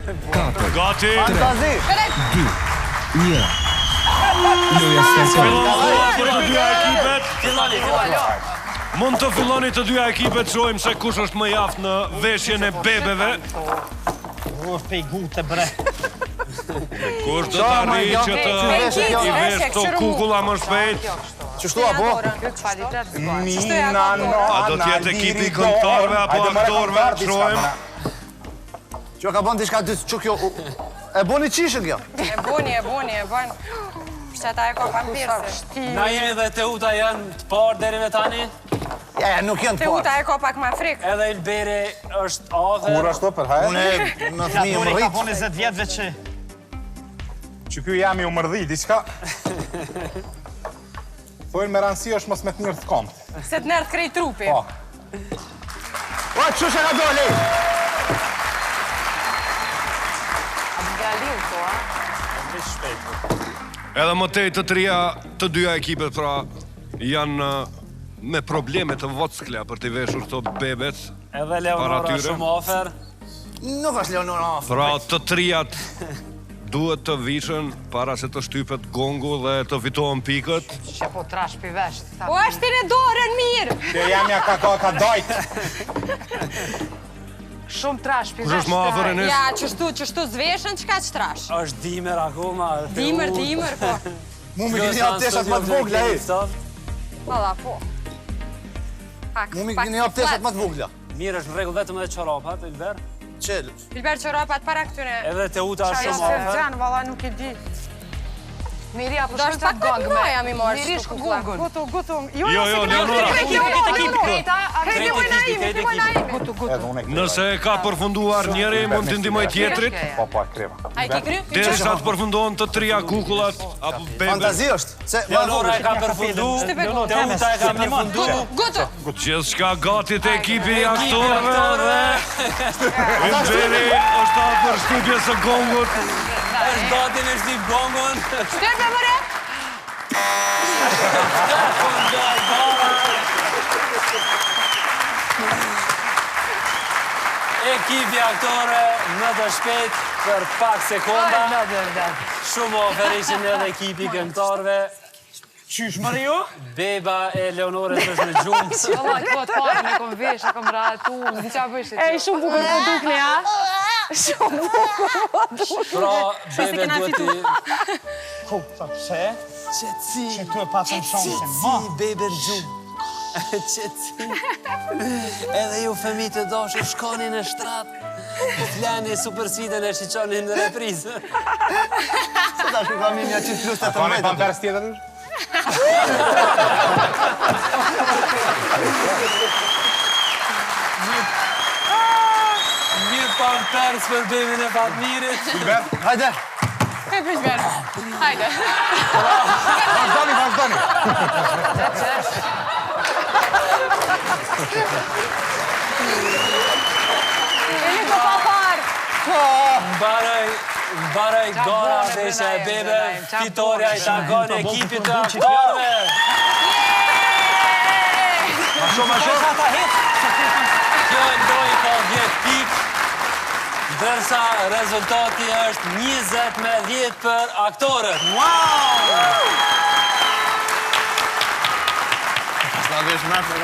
4, Gati. 3, 2, 1. Loja starton. Të dyja ekipet. Mund të filloni të dyja ekipet, shohim se kush është më i aftë në veshjen e bebeve. Pej gute bre. Kush do të arrijë që të i vesh këto kukulla më shpejt? Qështu apo? A do t'jetë ekipi këngëtarve apo aktorve? Shohim. Që ka bën diçka që kjo... E boni qishën kjo? E boni. Shqeta e ka pampirëse. Na jemi dhe Teuta janë të parë deri me tani. Ja, nuk janë të parë. Teuta e ka pak ma frikë. Edhe Ilberi është afër. Kur ashtu për hajë? Unë në thmi më Ka rritë. po 20 vjetëve që... Që kjo jam i umërdhi, diçka. Thojnë me rëndësi është mos me të njërë të kompë. Se të nërë të krej trupi. Po. O, që shë ka doli? Edhe më tej të trija të dyja ekipet pra janë me probleme të vockla për t'i veshur këto bebet. Edhe Leonora shumë afer. Nuk është Leonora afer. Pra të trijat duhet të vishën para se të shtypet gongu dhe të fitohen pikët. Që po trash pi vesht. O, është në dorën mirë. Kjo jam ja ka dojtë. Shumë trash pi Kush vesht. është më afër e nes? Ja, qështu zveshën, qka që trash? Është dimër akoma. Dimër, po. Mu mi këni hap teshat më të vogla, e. Valla, po. Mu mi këni hap teshat më të vogla. Mirë është në regull vetëm edhe çorapat, Ilber. Qelë. Filber qorapat para këtyre. Edhe Teuta është shumë Shumë afer. gjanë, valla nuk e di. Miri, apo Do shumë është të pak gongë me. muaj jam i marrë Miri, shtu shku kukla. gongën. Gutu. Jo, Leonora. Krejt Nëse ka përfunduar njëri, mund t'i ndihmoj tjetrit. Po, krema. A i ki kry? Derisa të përfundohen të trija kukullat apo bebet. Fantazi është. Se Leonora e ka përfundu, Teuta e ka përfundu. Gutu. Gjithçka gati të ekipi i aktorëve. Ilberi është afër shtypjes së gongut. Është gati me shtyp gongun. Shtype, mëre? Ekipi aktore në të shpejt për pak sekonda. Shumë ofer ishin edhe ekipi këngëtarve. Qysh më rio? Beba e Leonores është në gjumë. Valla, të po të parë me kom vesh, e kom ratu, në qa vëshë që. E, shumë bukur po dukni, a? Shumë bukur. Pra, bebe duhet i... Ko, sa pse? Qetësi. Që tu e pasëm shumë se ma. Bebe në gjumë. Qetësi. Edhe ju fëmijë të dashur shkoni në shtratë. Flani supersiden e shiqoni në reprizë. Se ta shku kam imja 100 plus 18. Ka një pampers tjetër? Një pampers për bebin e Fatmirit. Hajde. E Filber. Hajde. Vazhdoni. E një ko papar. Mbaraj gara veshja e bebe, fitoria i takon ekipit të aktorëve. Ma shumë. Kjo lojë ka 10 pikë, ndërsa rezultati është 20-10 për aktorët. Sa vesh me të